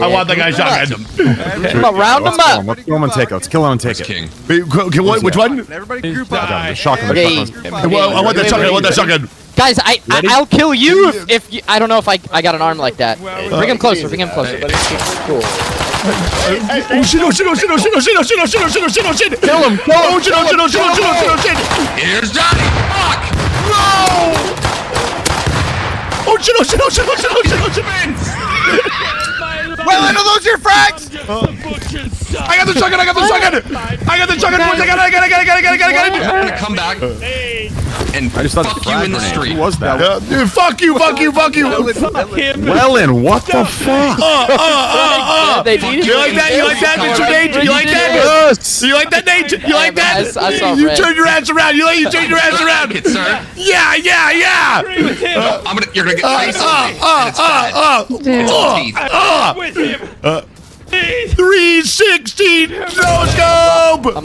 I want that guy's shotgun. Come on, round him up. Let's kill him and take it. Let's kill him and take it. King. Which one? Everybody group up. The shotgun. The Okay. shotgun. Well, I want that shotgun. I want that shotgun. Guys, I'll kill you if you, I don't know if I got an arm like that. Bring him closer. Bring him closer. Oh shit! Oh shit! Oh shit! Oh shit! Oh shit! Oh shit! Oh shit! Oh shit! Oh shit! Oh shit! Kill him. Kill him. Oh shit! Oh shit! Oh shit! Oh shit! Oh shit! Oh shit! Here's Johnny. Fuck. No! Oh shit! Oh shit! Oh shit! Oh shit! Oh shit! Oh shit! Well, are those your frags? I got the shotgun! I got the shotgun! I got the shotgun! Boys! I got it! I got it! I'm gonna come back and I just thought fuck you in the street. Who was that? Dude, fuck you! Fuck you! Fuck you! Wellen, what the fuck? They needed You like that? You like that, Mr. Nate? You like that? Yes. You like that, Nate? You like that? I saw You red. turned your ass around. You turned your ass around. It, sir. Yeah, yeah, yeah. You're gonna get ice on me. And it's bad. Teeth. 316 no scope.